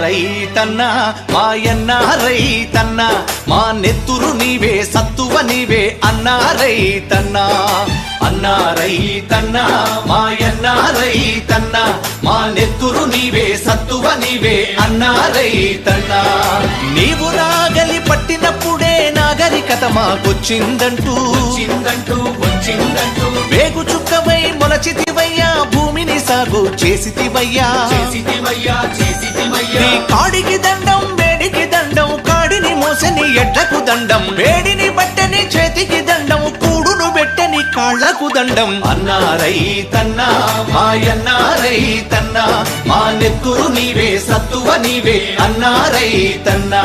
రైతన్నా మాయన్న రైతన్నా మా నెత్తురు నీవే సత్తువ నీవే అన్నా రైతన్నా అన్నా రైతన్నా మాయన్న రైతన్నా మా నెత్తురు నీవే సత్తువ నీవే అన్నా రైతన్నా నీవు నాగలి పట్టినప్పుడే నాగరికత మాకొచ్చిందంటూ వేగు చుక్కవై మొలచితివయ్యా భూమిని సాగు చేసితివయ్యా నీ కాడికి దండం వేడికి దండం కాడిని మోసని ఎడ్లకు దండం వేడిని బట్టని చేతికి దండం కూడును పెట్టని కాళ్లకు దండం అన్నా రైతన్నా మాయన్నా రైతన్నా మా నెత్తురు నీవే సత్తువ నీవే అన్నా రైతన్నా